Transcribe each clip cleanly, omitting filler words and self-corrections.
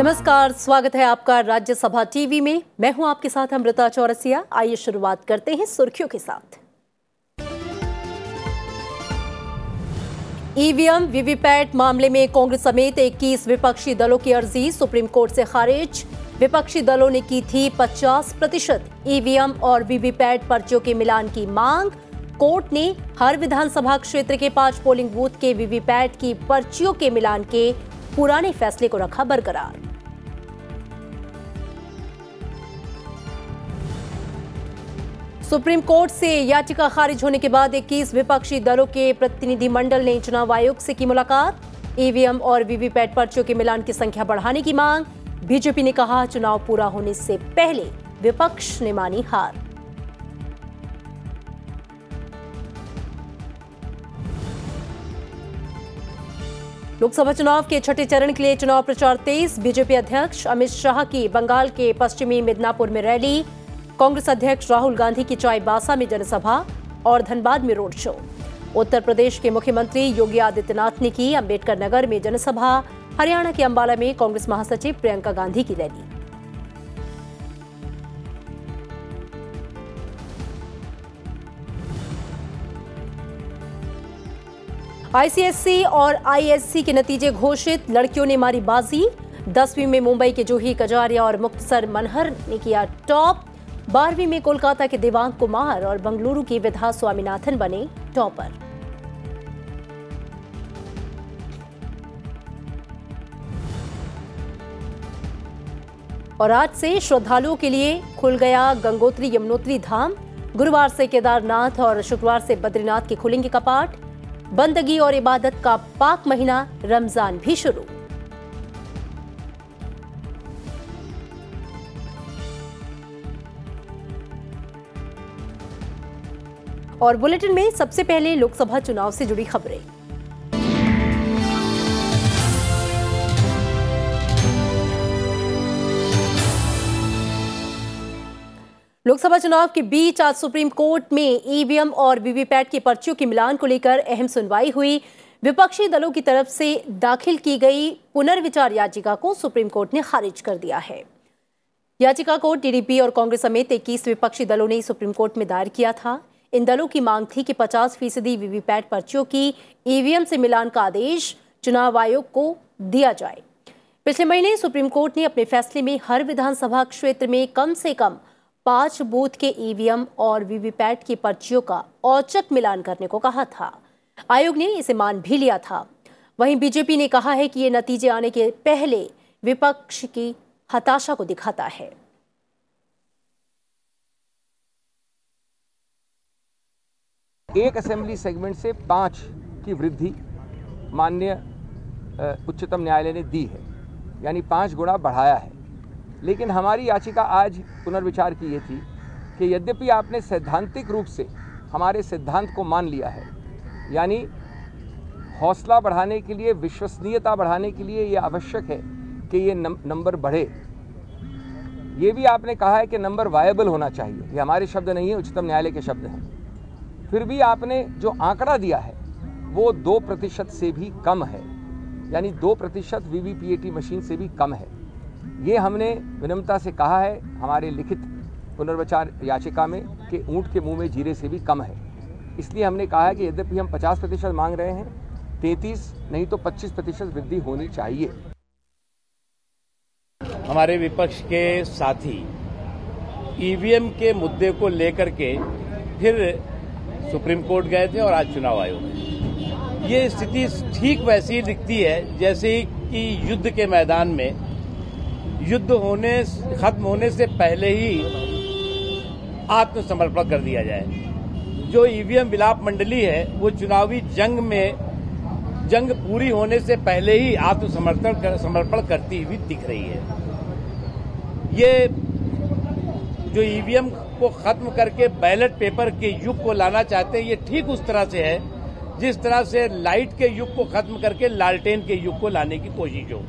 नमस्कार, स्वागत है आपका राज्यसभा टीवी में। मैं हूं आपके साथ अमृता चौरसिया। आइए शुरुआत करते हैं सुर्खियों के साथ। ईवीएम वीवीपैट मामले में कांग्रेस समेत 21 विपक्षी दलों की अर्जी सुप्रीम कोर्ट से खारिज। विपक्षी दलों ने की थी 50% ईवीएम और वीवीपैट पर्चियों के मिलान की मांग। कोर्ट ने हर विधानसभा क्षेत्र के 5 पोलिंग बूथ के वीवीपैट की पर्चियों के मिलान के पुराने फैसले को रखा बरकरार। सुप्रीम कोर्ट से याचिका खारिज होने के बाद 21 विपक्षी दलों के प्रतिनिधिमंडल ने चुनाव आयोग से की मुलाकात। ईवीएम और वीवीपैट पर्चियों के मिलान की संख्या बढ़ाने की मांग। बीजेपी ने कहा चुनाव पूरा होने से पहले विपक्ष ने मानी हार। लोकसभा चुनाव के छठे चरण के लिए चुनाव प्रचार तेज। बीजेपी अध्यक्ष अमित शाह की बंगाल के पश्चिमी मिदनापुर में रैली। कांग्रेस अध्यक्ष राहुल गांधी की चाईबासा में जनसभा और धनबाद में रोड शो। उत्तर प्रदेश के मुख्यमंत्री योगी आदित्यनाथ ने की अंबेडकर नगर में जनसभा। हरियाणा के अंबाला में कांग्रेस महासचिव प्रियंका गांधी की रैली। आईसीएसई और आईएससी के नतीजे घोषित। लड़कियों ने मारी बाजी। 10वीं में मुंबई के जूही कजारिया और मुक्तसर मनहर ने किया टॉप। 12वीं में कोलकाता के देवांग कुमार और बंगलुरु की विधा स्वामीनाथन बने टॉपर। और आज से श्रद्धालुओं के लिए खुल गया गंगोत्री यमुनोत्री धाम। गुरुवार से केदारनाथ और शुक्रवार से बद्रीनाथ के खुलेंगे कपाट। बंदगी और इबादत का पाक महीना रमजान भी शुरू। और बुलेटिन में सबसे पहले लोकसभा चुनाव से जुड़ी खबरें। लोकसभा चुनाव के बीच आज सुप्रीम कोर्ट में ईवीएम और वीवीपैट की पर्चियों के मिलान को लेकर अहम सुनवाई हुई। विपक्षी दलों की तरफ से दाखिल की गई पुनर्विचार याचिका को सुप्रीम कोर्ट ने खारिज कर दिया है। याचिका को टीडीपी और कांग्रेस समेत 21 विपक्षी दलों ने सुप्रीम कोर्ट में दायर किया था। इन दलों की मांग थी कि 50% वीवीपैट पर्चियों की ईवीएम से मिलान का आदेश चुनाव आयोग को दिया जाए। पिछले महीने सुप्रीम कोर्ट ने अपने फैसले में हर विधानसभा क्षेत्र में कम से कम 5 बूथ के ईवीएम और वीवीपैट की पर्चियों का औचक मिलान करने को कहा था। आयोग ने इसे मान भी लिया था। वहीं बीजेपी ने कहा है कि ये नतीजे आने के पहले विपक्ष की हताशा को दिखाता है। एक असेंबली सेगमेंट से 5 की वृद्धि माननीय उच्चतम न्यायालय ने दी है, यानी 5 गुना बढ़ाया है। लेकिन हमारी याचिका आज पुनर्विचार की ये थी कि यद्यपि आपने सैद्धांतिक रूप से हमारे सिद्धांत को मान लिया है, यानी हौसला बढ़ाने के लिए, विश्वसनीयता बढ़ाने के लिए ये आवश्यक है कि ये नंबर बढ़े। ये भी आपने कहा है कि नंबर वायबल होना चाहिए। ये हमारे शब्द नहीं है, उच्चतम न्यायालय के शब्द हैं। फिर भी आपने जो आंकड़ा दिया है वो 2% से भी कम है, यानी 2% वीवीपीएटी मशीन से भी कम है। ये हमने विनम्रता से कहा है हमारे लिखित पुनर्विचार याचिका में कि ऊंट के मुंह में जीरे से भी कम है। इसलिए हमने कहा है कि यद्यपि हम 50% मांग रहे हैं, 33 नहीं तो 25% वृद्धि होनी चाहिए। हमारे विपक्ष के साथी ईवीएम के मुद्दे को लेकर के फिर सुप्रीम कोर्ट गए थे और आज चुनाव आयोग गए। ये स्थिति ठीक वैसी ही दिखती है जैसे कि युद्ध के मैदान में युद्ध खत्म होने से पहले ही आत्मसमर्पण कर दिया जाए। जो ईवीएम विलाप मंडली है वो चुनावी जंग पूरी होने से पहले ही आत्मसमर्पण करती हुई दिख रही है। ये जो ईवीएम को खत्म करके बैलेट पेपर के युग को लाना चाहते हैं, ये ठीक उस तरह से है जिस तरह से लाइट के युग को खत्म करके लालटेन के युग को लाने की कोशिश हो।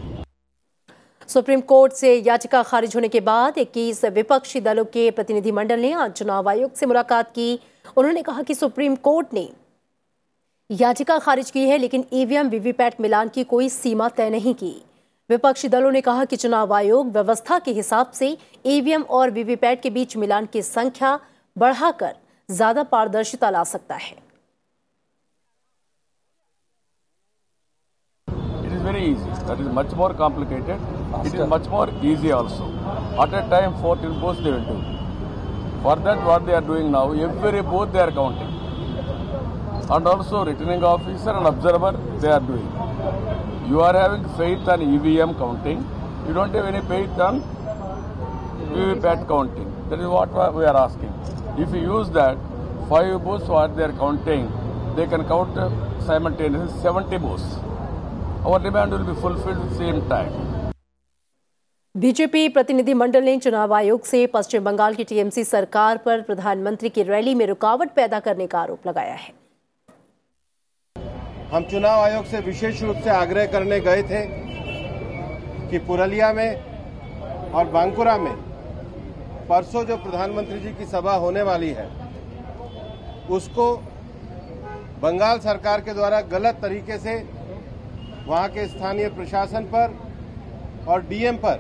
सुप्रीम कोर्ट से याचिका खारिज होने के बाद 21 विपक्षी दलों के प्रतिनिधिमंडल ने आज चुनाव आयोग से मुलाकात की। उन्होंने कहा कि सुप्रीम कोर्ट ने याचिका खारिज की है, लेकिन ईवीएम वीवीपैट मिलान की कोई सीमा तय नहीं की। विपक्षी दलों ने कहा कि चुनाव आयोग व्यवस्था के हिसाब से ईवीएम और वीवीपैट के बीच मिलान की संख्या बढ़ाकर ज्यादा पारदर्शिता ला सकता है। Very easy. That is much more complicated. It is much more easy also. At a time, 14 votes they will do. For that, what they are doing now, every vote they are counting, and also returning officer and observer they are doing. You are having faith on EVM counting. You don't have any faith on VVPAT counting. That is what we are asking. If you use that, 5 votes what they are counting, they can count simultaneously 70 votes. Our demand will be fulfilled at the same time. BJP प्रतिनिधिमंडल ने चुनाव आयोग से पश्चिम बंगाल की TMC सरकार पर प्रधानमंत्री की रैली में रुकावट पैदा करने का आरोप लगाया है। हम चुनाव आयोग से विशेष रूप से आग्रह करने गए थे कि पुरुलिया में और बांकुरा में परसों जो प्रधानमंत्री जी की सभा होने वाली है उसको बंगाल सरकार के द्वारा गलत तरीके से वहां के स्थानीय प्रशासन पर और डीएम पर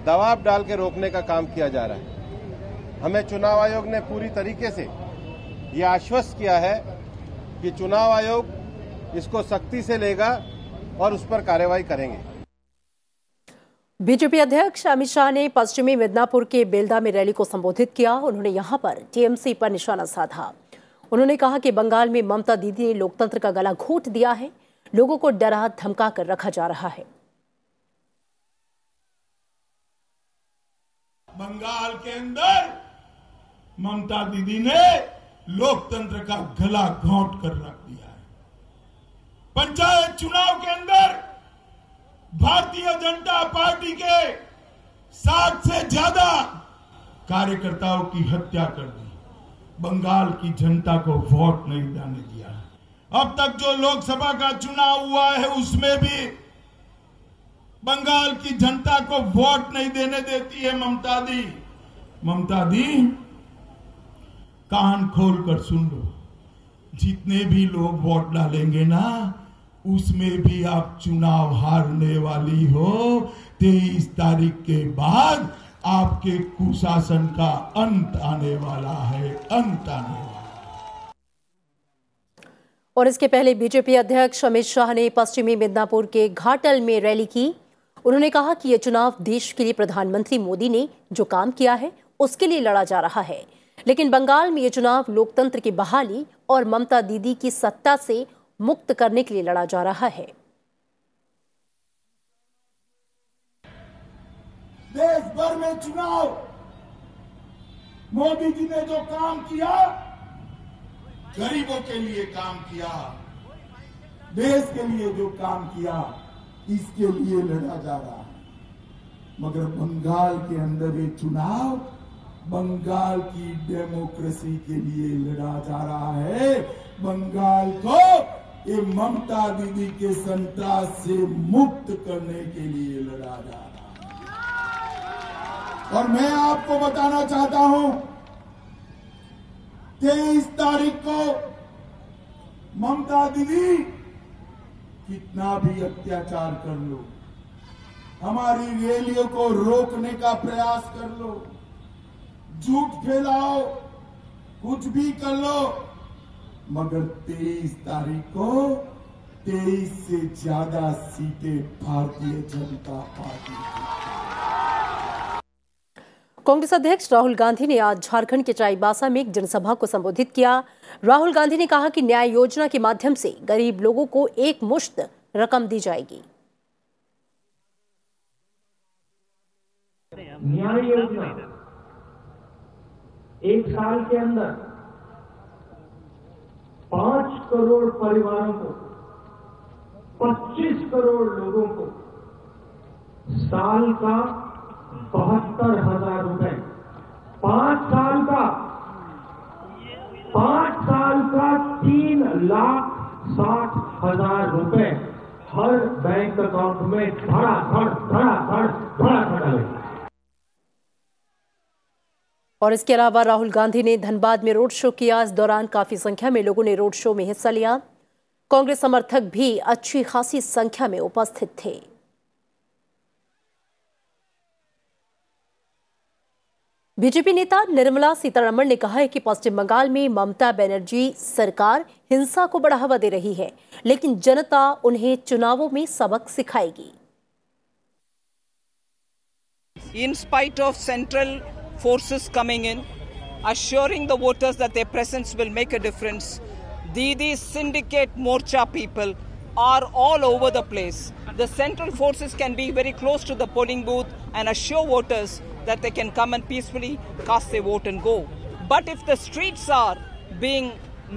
दबाव डाल के रोकने का काम किया जा रहा है। हमें चुनाव आयोग ने पूरी तरीके से ये आश्वस्त किया है कि चुनाव आयोग इसको सख्ती से लेगा और उस पर कार्रवाई करेंगे। बीजेपी अध्यक्ष अमित शाह ने पश्चिमी मिदनापुर के बेलदा में रैली को संबोधित किया। उन्होंने यहां पर टीएमसी पर निशाना साधा। उन्होंने कहा कि बंगाल में ममता दीदी ने लोकतंत्र का गला घोंट दिया है, लोगों को डरा धमका कर रखा जा रहा है। बंगाल के अंदर ममता दीदी ने लोकतंत्र का गला घोंट कर रख दिया है। पंचायत चुनाव के अंदर भारतीय जनता पार्टी के 60 से ज्यादा कार्यकर्ताओं की हत्या कर दी। बंगाल की जनता को वोट नहीं देने दिया। अब तक जो लोकसभा का चुनाव हुआ है उसमें भी बंगाल की जनता को वोट नहीं देने देती है ममता दी। ममता दी, कान खोल कर सुन लो, जितने भी लोग वोट डालेंगे ना उसमें भी आप चुनाव हारने वाली हो। 23 तारीख के बाद आपके कुशासन का अंत आने वाला है, अंत आने वाला। और इसके पहले बीजेपी अध्यक्ष अमित शाह ने पश्चिमी मिदनापुर के घाटल में रैली की। उन्होंने कहा कि यह चुनाव देश के लिए प्रधानमंत्री मोदी ने जो काम किया है उसके लिए लड़ा जा रहा है, लेकिन बंगाल में यह चुनाव लोकतंत्र की बहाली और ममता दीदी की सत्ता से मुक्त करने के लिए लड़ा जा रहा है। देश भर में चुनाव मोदी जी ने जो काम किया, गरीबों के लिए काम किया, देश के लिए जो काम किया, इसके लिए लड़ा जा रहा है। मगर बंगाल के अंदर ये चुनाव बंगाल की डेमोक्रेसी के लिए लड़ा जा रहा है। बंगाल को ये ममता दीदी के संतरास से मुक्त करने के लिए लड़ा जा रहा है। और मैं आपको बताना चाहता हूं, 23 तारीख को ममता दीदी कितना भी अत्याचार कर लो, हमारी रैलियों को रोकने का प्रयास कर लो, झूठ फैलाओ, कुछ भी कर लो, मगर 23 तारीख को 23 से ज्यादा सीटें भारतीय जनता पार्टी की। कांग्रेस अध्यक्ष राहुल गांधी ने आज झारखंड के चाईबासा में एक जनसभा को संबोधित किया। राहुल गांधी ने कहा कि न्याय योजना के माध्यम से गरीब लोगों को एक मुश्त रकम दी जाएगी। न्याय योजना एक साल के अंदर 5 करोड़ परिवारों को, 25 करोड़ लोगों को साल का 72,000 रुपए, 5 साल का 3,60,000 रुपए हर बैंक अकाउंट में धड़ाधड़ डाले। और इसके अलावा राहुल गांधी ने धनबाद में रोड शो किया। इस दौरान काफी संख्या में लोगों ने रोड शो में हिस्सा लिया। कांग्रेस समर्थक भी अच्छी खासी संख्या में उपस्थित थे। बीजेपी नेता निर्मला सीतारमण ने कहा है कि पश्चिम बंगाल में ममता बनर्जी सरकार हिंसा को बढ़ावा दे रही है, लेकिन जनता उन्हें चुनावों में सबक सिखाएगी। In spite of central forces coming in, assuring the voters that their presence will make a difference, these syndicate Morcha people are all over the place. The central forces can be very close to the polling booth and assure voters that they can come and peacefully cast their vote and go. But if the streets are being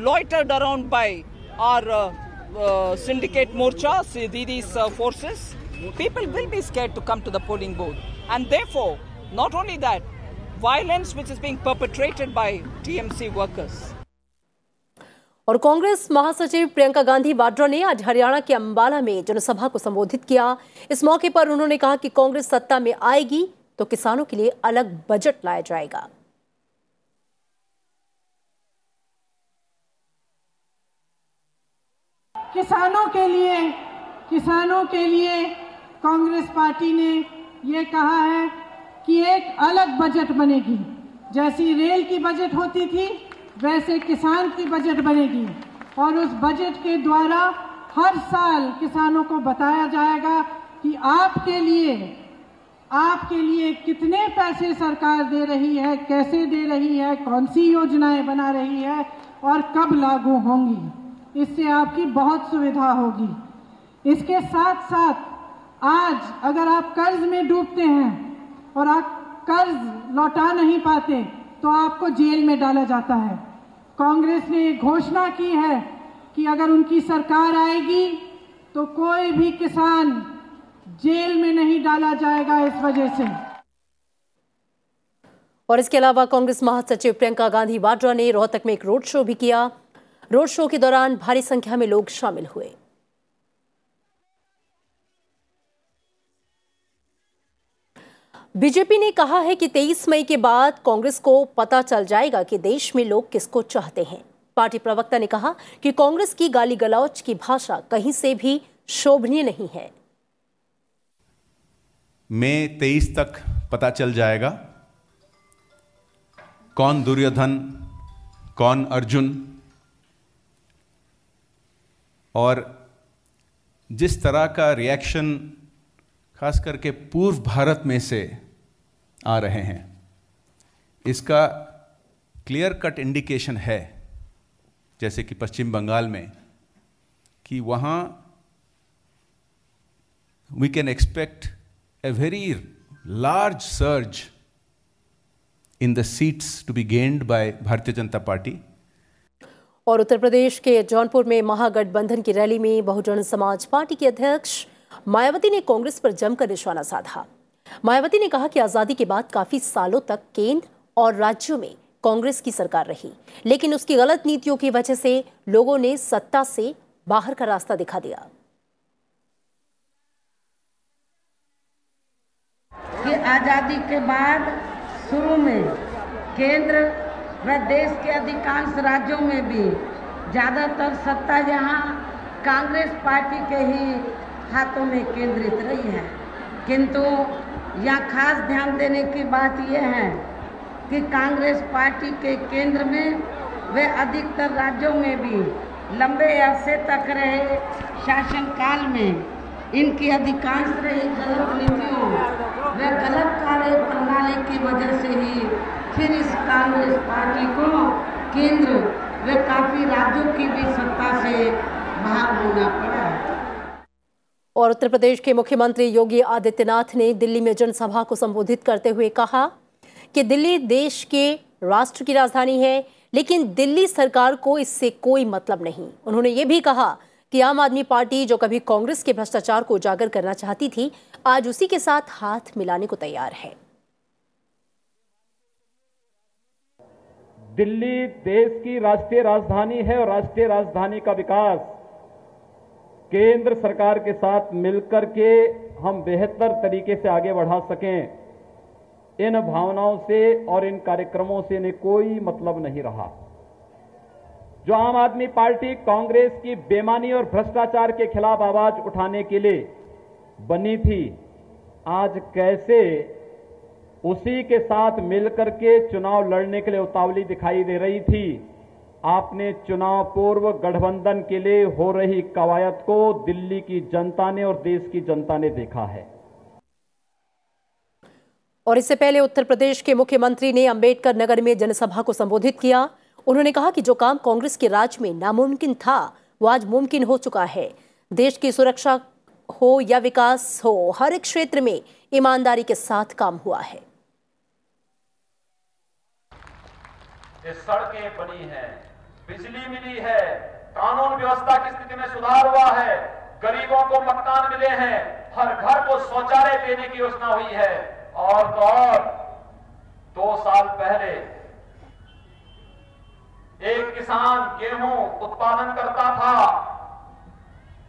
loitered around by our syndicate Morcha, these forces, people will be scared to come to the polling booth. And therefore, not only that, violence which is being perpetrated by TMC workers. और कांग्रेस महासचिव प्रियंका गांधी वाड्रा ने आज हरियाणा के अंबाला में जनसभा को संबोधित किया। इस मौके पर उन्होंने कहा कि कांग्रेस सत्ता में आएगी तो किसानों के लिए अलग बजट लाया जाएगा। किसानों के लिए कांग्रेस पार्टी ने ये कहा है कि एक अलग बजट बनेगी। जैसी रेल की बजट होती थी वैसे किसान की बजट बनेगी और उस बजट के द्वारा हर साल किसानों को बताया जाएगा कि आपके लिए कितने पैसे सरकार दे रही है, कैसे दे रही है, कौन सी योजनाएं बना रही है और कब लागू होंगी। इससे आपकी बहुत सुविधा होगी। इसके साथ साथ आज अगर आप कर्ज में डूबते हैं और आप कर्ज लौटा नहीं पाते तो आपको जेल में डाला जाता है। कांग्रेस ने घोषणा की है कि अगर उनकी सरकार आएगी तो कोई भी किसान जेल में नहीं डाला जाएगा इस वजह से। और इसके अलावा कांग्रेस महासचिव प्रियंका गांधी वाड्रा ने रोहतक में एक रोड शो भी किया। रोड शो के दौरान भारी संख्या में लोग शामिल हुए। बीजेपी ने कहा है कि 23 मई के बाद कांग्रेस को पता चल जाएगा कि देश में लोग किसको चाहते हैं। पार्टी प्रवक्ता ने कहा कि कांग्रेस की गाली गलौज की भाषा कहीं से भी शोभनीय नहीं है। मई 23 तक पता चल जाएगा कौन दुर्योधन, कौन अर्जुन, और जिस तरह का रिएक्शन खास करके पूर्व भारत में से आ रहे हैं, इसका क्लियर कट इंडिकेशन है, जैसे कि पश्चिम बंगाल में, कि वहाँ we can expect a very large surge in the seats to be gained by Bharatiya Janata party. और उत्तर प्रदेश के जौनपुर में महागठबंधन की रैली में बहुजन समाज पार्टी की अध्यक्ष मायावती ने कांग्रेस पर जमकर निशाना साधा। मायावती ने कहा कि आजादी के बाद काफी सालों तक केंद्र और राज्यों में कांग्रेस की सरकार रही, लेकिन उसकी गलत नीतियों की वजह से लोगों ने सत्ता से बाहर का रास्ता दिखा दिया। कि आजादी के बाद शुरू में केंद्र व देश के अधिकांश राज्यों में भी ज़्यादातर सत्ता यहाँ कांग्रेस पार्टी के ही हाथों में केंद्रित रही है। किंतु यहाँ खास ध्यान देने की बात यह है कि कांग्रेस पार्टी के केंद्र में व अधिकतर राज्यों में भी लंबे अरसे तक रहे शासनकाल में इनकी अधिकांश रही गलत नीतियों व गलत कार्य प्रणाली की वजह से ही फिर इस कांग्रेस पार्टी को केंद्र व काफी राज्यों की भी सत्ता से बाहर होना पड़ा। और उत्तर प्रदेश के मुख्यमंत्री योगी आदित्यनाथ ने दिल्ली में जनसभा को संबोधित करते हुए कहा कि दिल्ली देश के राष्ट्र की राजधानी है, लेकिन दिल्ली सरकार को इससे कोई मतलब नहीं। उन्होंने ये भी कहा कि आम आदमी पार्टी जो कभी कांग्रेस के भ्रष्टाचार को उजागर करना चाहती थी, आज उसी के साथ हाथ मिलाने को तैयार है। दिल्ली देश की राष्ट्रीय राजधानी है और राष्ट्रीय राजधानी का विकास केंद्र सरकार के साथ मिलकर के हम बेहतर तरीके से आगे बढ़ा सकें, इन भावनाओं से और इन कार्यक्रमों से इन्हें कोई मतलब नहीं रहा। जो आम आदमी पार्टी कांग्रेस की बेईमानी और भ्रष्टाचार के खिलाफ आवाज उठाने के लिए बनी थी, आज कैसे उसी के साथ मिलकर के चुनाव लड़ने के लिए उतावली दिखाई दे रही थी। आपने चुनाव पूर्व गठबंधन के लिए हो रही कवायद को दिल्ली की जनता ने और देश की जनता ने देखा है। और इससे पहले उत्तर प्रदेश के मुख्यमंत्री ने अंबेडकर नगर में जनसभा को संबोधित किया। उन्होंने कहा कि जो काम कांग्रेस के राज में नामुमकिन था वो आज मुमकिन हो चुका है। देश की सुरक्षा हो या विकास हो, हर एक क्षेत्र में ईमानदारी के साथ काम हुआ है। सड़कें बनी हैं, बिजली मिली है, कानून व्यवस्था की स्थिति में सुधार हुआ है, गरीबों को मकान मिले हैं, हर घर को शौचालय देने की योजना हुई है। और तो और 2 साल पहले एक किसान गेहूं उत्पादन करता था,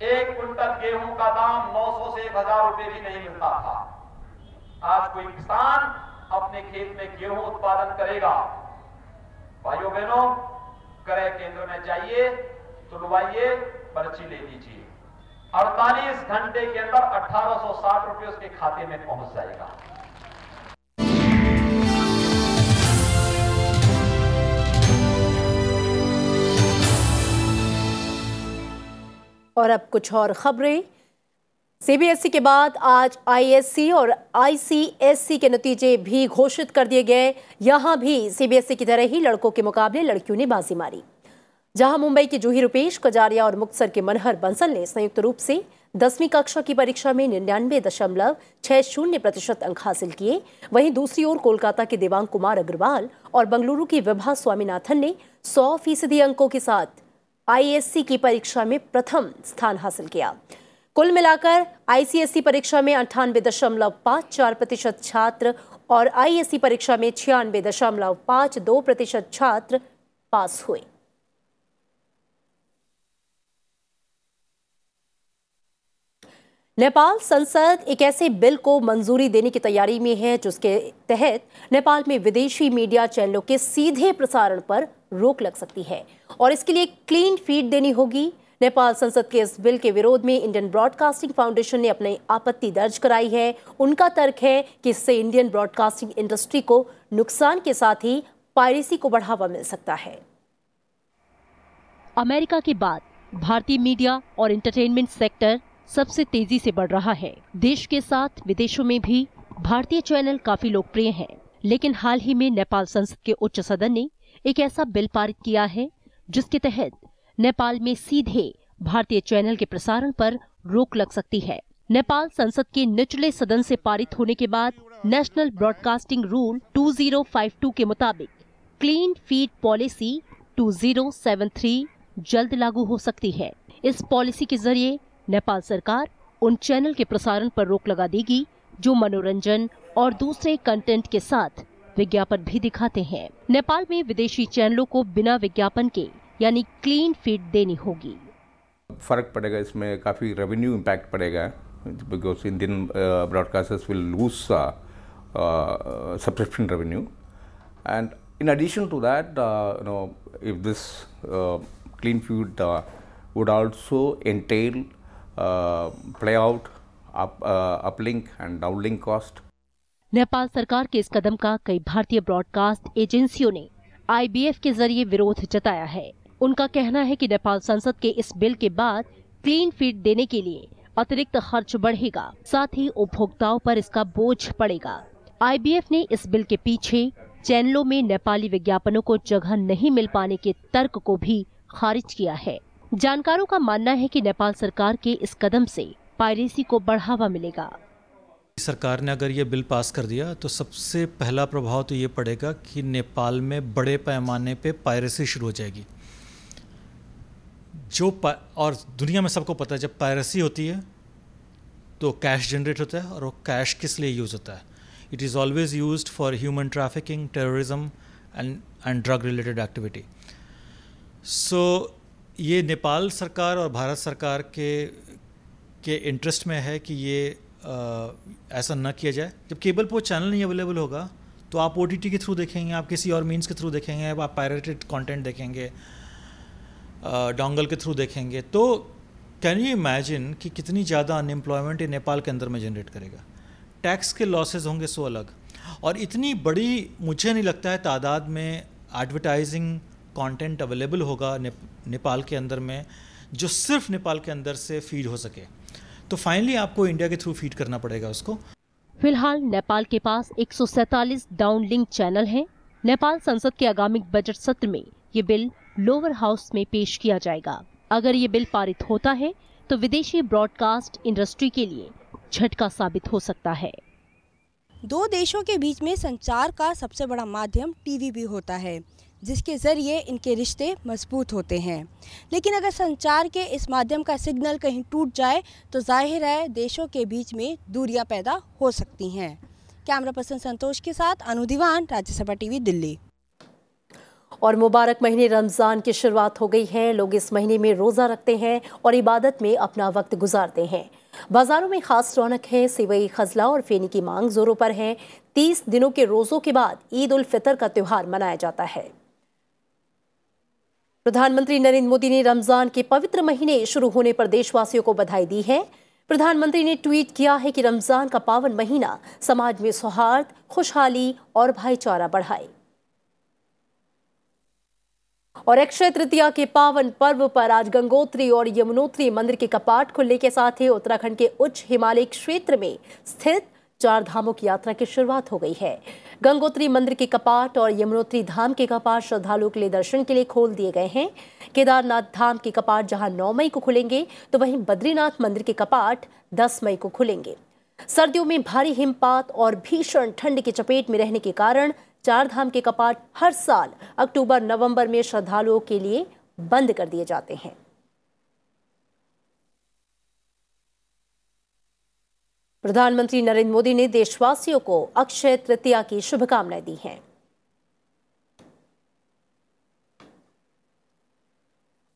1 कुंटल गेहूं का दाम 900 से 1000 रुपए भी नहीं मिलता था। आज कोई किसान अपने खेत में गेहूं उत्पादन करेगा, भाइयों बहनों, क्रय केंद्र में जाइए, तुलवाइए, पर्ची ले लीजिए, 48 घंटे के अंदर 1860 रुपए उसके खाते में पहुंच जाएगा। और अब कुछ और खबरें। सीबीएसई के बाद आज आईएससी और आईसीएसई के नतीजे भी घोषित कर दिए गए। यहां भी सीबीएसई की तरह ही लड़कों के मुकाबले लड़कियों ने बाजी मारी। जहां मुंबई की जूही रुपेश कजारिया और मुक्तसर के मनहर बंसल ने संयुक्त रूप से 10वीं कक्षा की परीक्षा में 99.60% अंक हासिल किए। वहीं दूसरी ओर कोलकाता के देवांग कुमार अग्रवाल और बेंगलुरु की विभा स्वामीनाथन ने 100% अंकों के साथ आईएससी की परीक्षा में प्रथम स्थान हासिल किया। कुल मिलाकर आईसीएसई परीक्षा में 98.54% छात्र और आईएससी परीक्षा में 96.52% छात्र पास हुए। नेपाल संसद एक ऐसे बिल को मंजूरी देने की तैयारी में है जिसके तहत नेपाल में विदेशी मीडिया चैनलों के सीधे प्रसारण पर रोक लग सकती है और इसके लिए क्लीन फीड देनी होगी। नेपाल संसद के इस बिल के विरोध में इंडियन ब्रॉडकास्टिंग फाउंडेशन ने अपनी आपत्ति दर्ज कराई है। उनका तर्क है कि इससे इंडियन ब्रॉडकास्टिंग इंडस्ट्री को नुकसान के साथ ही पायरेसी को बढ़ावा मिल सकता है। अमेरिका के बाद भारतीय मीडिया और एंटरटेनमेंट सेक्टर सबसे तेजी से बढ़ रहा है। देश के साथ विदेशों में भी भारतीय चैनल काफी लोकप्रिय हैं, लेकिन हाल ही में नेपाल संसद के उच्च सदन ने एक ऐसा बिल पारित किया है जिसके तहत नेपाल में सीधे भारतीय चैनल के प्रसारण पर रोक लग सकती है। नेपाल संसद के निचले सदन से पारित होने के बाद नेशनल ब्रॉडकास्टिंग रूल 2052 के मुताबिक क्लीन फीड पॉलिसी 2073 जल्द लागू हो सकती है। इस पॉलिसी के जरिए नेपाल सरकार उन चैनल के प्रसारण पर रोक लगा देगी जो मनोरंजन और दूसरे कंटेंट के साथ विज्ञापन भी दिखाते हैं। नेपाल में विदेशी चैनलों को बिना विज्ञापन के यानी क्लीन फीड देनी होगी। फर्क पड़ेगा, इसमें काफ़ी रेवेन्यू इम्पैक्ट पड़ेगा because Indian broadcasters will lose subscription revenue and in addition to that if this clean feed would also entail playout, uplink and downlink cost. Nepal सरकार के इस कदम का कई भारतीय ब्रॉडकास्ट एजेंसियों ने आईबीएफ के जरिए विरोध जताया है। उनका कहना है कि नेपाल संसद के इस बिल के बाद क्लीन फीड देने के लिए अतिरिक्त खर्च बढ़ेगा, साथ ही उपभोक्ताओं पर इसका बोझ पड़ेगा। आईबीएफ ने इस बिल के पीछे चैनलों में नेपाली विज्ञापनों को जगह नहीं मिल पाने के तर्क को भी खारिज किया है। जानकारों का मानना है कि नेपाल सरकार के इस कदम से पायरेसी को बढ़ावा मिलेगा। सरकार ने अगर ये बिल पास कर दिया तो सबसे पहला प्रभाव तो ये पड़ेगा कि नेपाल में बड़े पैमाने पे पायरेसी शुरू हो जाएगी। और दुनिया में सबको पता है जब पायरेसी होती है तो कैश जनरेट होता है, और वो कैश किस लिए यूज़ होता है? It is always used for human trafficking, terrorism and drug related activity. So ये नेपाल सरकार और भारत सरकार के इंटरेस्ट में है कि ये ऐसा न किया जाए। जब केबल पर चैनल नहीं अवेलेबल होगा तो आप ओटीटी के थ्रू देखेंगे, आप किसी और मीन्स के थ्रू देखेंगे, आप पायरेटेड कंटेंट देखेंगे, डोंगल के थ्रू देखेंगे। तो कैन यू इमेजिन कि कितनी ज़्यादा अनएम्प्लॉयमेंट ये नेपाल के अंदर में जनरेट करेगा। टैक्स के लॉसेज होंगे सो अलग। और इतनी बड़ी मुझे नहीं लगता है तादाद में एडवर्टाइजिंग कंटेंट अवेलेबल होगा नेपाल के अंदर में जो सिर्फ नेपाल के अंदर से फीड हो सके। तो फाइनली आपको इंडिया के थ्रू फीड करना पड़ेगा उसको। फिलहाल नेपाल के पास 147 डाउनलिंक चैनल हैं। नेपाल संसद के आगामी बजट सत्र में ये बिल लोअर हाउस में पेश किया जाएगा। अगर ये बिल पारित होता है तो विदेशी ब्रॉडकास्ट इंडस्ट्री के लिए झटका साबित हो सकता है। दो देशों के बीच में संचार का सबसे बड़ा माध्यम टीवी भी होता है, जिसके जरिए इनके रिश्ते मजबूत होते हैं। लेकिन अगर संचार के इस माध्यम का सिग्नल कहीं टूट जाए तो जाहिर है देशों के बीच में दूरियां पैदा हो सकती हैं। कैमरा पर्सन संतोष के साथ अनु दीवान, राज्यसभा टीवी, दिल्ली। और मुबारक महीने रमज़ान की शुरुआत हो गई है। लोग इस महीने में रोज़ा रखते हैं और इबादत में अपना वक्त गुजारते हैं। बाजारों में खास रौनक है। सेवई, खजला और फेनी की मांग जोरों पर है। 30 दिनों के रोज़ों के बाद ईद उल फितर का त्यौहार मनाया जाता है। प्रधानमंत्री नरेंद्र मोदी ने रमज़ान के पवित्र महीने शुरू होने पर देशवासियों को बधाई दी है। प्रधानमंत्री ने ट्वीट किया है कि रमज़ान का पावन महीना समाज में सौहार्द, खुशहाली और भाईचारा बढ़ाए। और अक्षय तृतीया के पावन पर्व पर आज गंगोत्री और यमुनोत्री मंदिर के कपाट खुलने के साथ ही उत्तराखंड के उच्च हिमालय क्षेत्र में स्थित 4 धामों की यात्रा की शुरुआत हो गई है। गंगोत्री मंदिर के कपाट और यमुनोत्री धाम के कपाट श्रद्धालुओं के लिए दर्शन के लिए खोल दिए गए हैं। केदारनाथ धाम के कपाट जहां 9 मई को खुलेंगे तो वहीं बद्रीनाथ मंदिर के कपाट 10 मई को खुलेंगे। सर्दियों में भारी हिमपात और भीषण ठंड की चपेट में रहने के कारण 4 धाम के कपाट हर साल अक्टूबर-नवंबर में श्रद्धालुओं के लिए बंद कर दिए जाते हैं। प्रधानमंत्री नरेंद्र मोदी ने देशवासियों को अक्षय तृतीया की शुभकामनाएं दी हैं।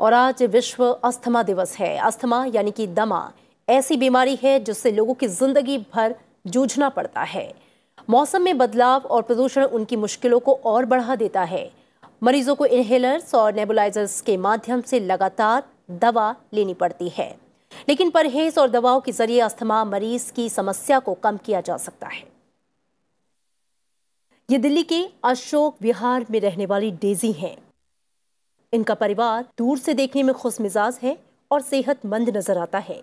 और आज विश्व अस्थमा दिवस है। अस्थमा यानी कि दमा ऐसी बीमारी है जिससे लोगों की जिंदगी भर जूझना पड़ता है। मौसम में बदलाव और प्रदूषण उनकी मुश्किलों को और बढ़ा देता है। मरीजों को इनहेलर्स और नेबुलाइजर्स के माध्यम से लगातार दवा लेनी पड़ती है, लेकिन परहेज और दवाओं के जरिए अस्थमा मरीज की समस्या को कम किया जा सकता है। ये दिल्ली के अशोक विहार में रहने वाली डेजी हैं। इनका परिवार दूर से देखने में खुशमिजाज है और सेहतमंद नजर आता है,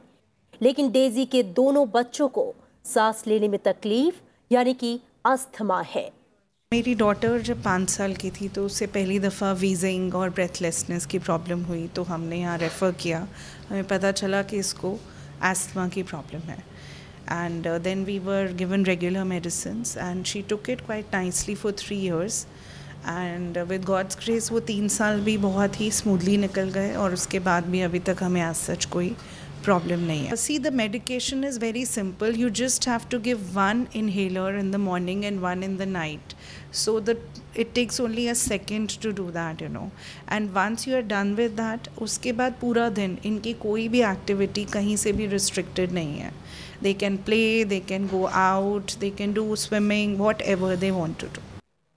लेकिन डेजी के दोनों बच्चों को सांस लेने में तकलीफ यानी कि अस्थमा है। मेरी डॉटर जब 5 साल की थी तो उससे पहली दफ़ा वीजिंग और ब्रेथलेसनेस की प्रॉब्लम हुई, तो हमने यहाँ रेफ़र किया। हमें पता चला कि इसको अस्थमा की प्रॉब्लम है। And then we were given regular medicines and she took it quite nicely for 3 years। And with God's grace वो 3 साल भी बहुत ही स्मूथली निकल गए और उसके बाद भी अभी तक हमें एज सच कोई प्रॉब्लम नहीं है। See, the medication is very simple. You just have to give 1 inhaler in the morning and 1 in the night. So that it takes only a second to do that, you know. And once you are done with that, उसके बाद पूरा दिन इनकी कोई भी activity कहीं से भी restricted नहीं है। They can play, they can go out, they can do swimming, whatever they want to do.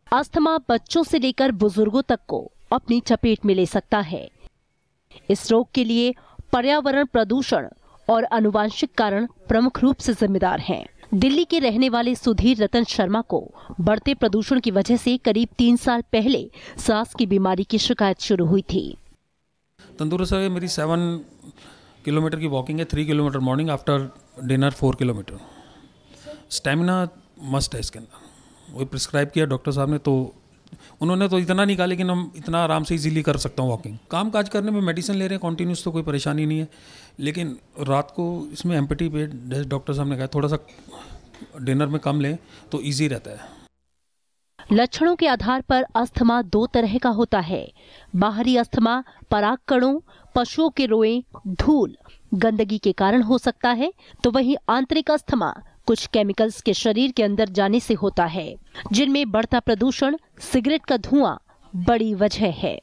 Asthma बच्चों से लेकर बुजुर्गों तक को अपनी चपेट में ले सकता है। इस रोग के लिए पर्यावरण प्रदूषण और आनुवांशिक कारण प्रमुख रूप से जिम्मेदार हैं। दिल्ली के रहने वाले सुधीर रतन शर्मा को बढ़ते प्रदूषण की वजह से करीब 3 साल पहले सांस की बीमारी की शिकायत शुरू हुई थी। तंदुरुस्त है मेरी 7 किलोमीटर की वॉकिंग है, 3 kilometre morning, after dinner 4 kilometre. Stamina must है इसके अंदर, वही प्रिस्क्राइब किया डॉक्टर साहब ने, तो उन्होंने तो इतना नहीं कहा, लेकिन हम इतना आराम से इजीली कर सकता हूँ वॉकिंग। काम काज करने में मेडिसिन ले रहे हैं कॉन्टीन्यूस, तो कोई परेशानी नहीं है, लेकिन रात को इसमें एम्पटी पेट डॉक्टर साहब ने कहा थोड़ा सा डिनर में कम लें तो इजी रहता है। लक्षणों के आधार पर अस्थमा 2 तरह का होता है। बाहरी अस्थमा पराग कणों, पशुओं के रोए, धूल, गंदगी के कारण हो सकता है, तो वहीं आंतरिक अस्थमा कुछ केमिकल्स के शरीर के अंदर जाने से होता है, जिनमें बढ़ता प्रदूषण, सिगरेट का धुआं बड़ी वजह है।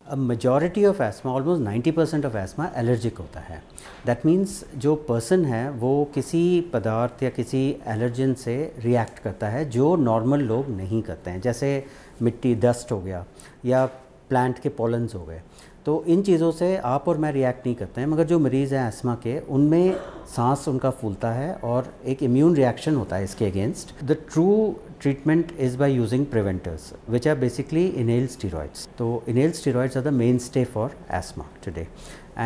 Majority of ESMA, almost 90% of ESMA allergic होता है। दैट मीन्स जो पर्सन है वो किसी पदार्थ या किसी एलर्जन से रिएक्ट करता है जो नॉर्मल लोग नहीं करते हैं, जैसे मिट्टी, डस्ट हो गया या प्लांट के पॉलन्स हो गए। तो इन चीज़ों से आप और मैं रिएक्ट नहीं करते हैं, मगर जो मरीज़ हैं एस्मा के, उनमें सांस उनका फूलता है और एक इम्यून रिएक्शन होता है इसके against. The true treatment is by using preventers, which are basically inhaled steroids. So inhaled steroids are the mainstay for asthma today,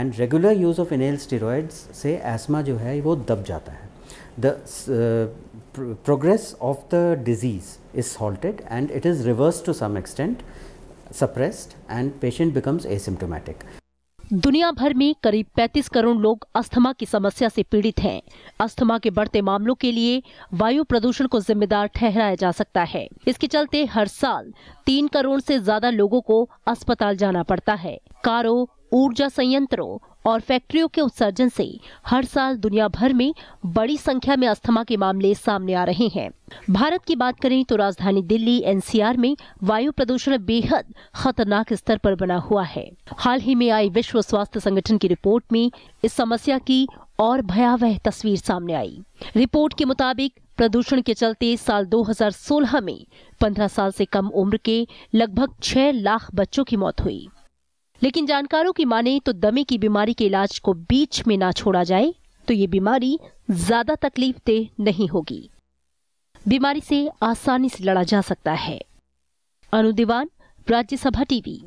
and regular use of inhaled steroids से asthma जो है वो दब जाता है. The progress of the disease is halted and it is reversed to some extent, suppressed, and patient becomes asymptomatic. दुनिया भर में करीब 35 करोड़ लोग अस्थमा की समस्या से पीड़ित हैं। अस्थमा के बढ़ते मामलों के लिए वायु प्रदूषण को जिम्मेदार ठहराया जा सकता है। इसके चलते हर साल 3 करोड़ से ज्यादा लोगों को अस्पताल जाना पड़ता है। कारों, ऊर्जा संयंत्रों और फैक्ट्रियों के उत्सर्जन से हर साल दुनिया भर में बड़ी संख्या में अस्थमा के मामले सामने आ रहे हैं। भारत की बात करें तो राजधानी दिल्ली एनसीआर में वायु प्रदूषण बेहद खतरनाक स्तर पर बना हुआ है। हाल ही में आई विश्व स्वास्थ्य संगठन की रिपोर्ट में इस समस्या की और भयावह तस्वीर सामने आई। रिपोर्ट के मुताबिक प्रदूषण के चलते साल 2016 में 15 साल से कम उम्र के लगभग 6 लाख बच्चों की मौत हुई। लेकिन जानकारों की माने तो दमे की बीमारी के इलाज को बीच में ना छोड़ा जाए तो ये बीमारी ज्यादा तकलीफदेह नहीं होगी। बीमारी से आसानी से लड़ा जा सकता है। अनु दीवान, राज्यसभा टीवी।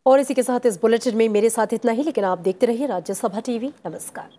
और इसी के साथ इस बुलेटिन में मेरे साथ इतना ही, लेकिन आप देखते रहिए राज्यसभा टीवी। नमस्कार।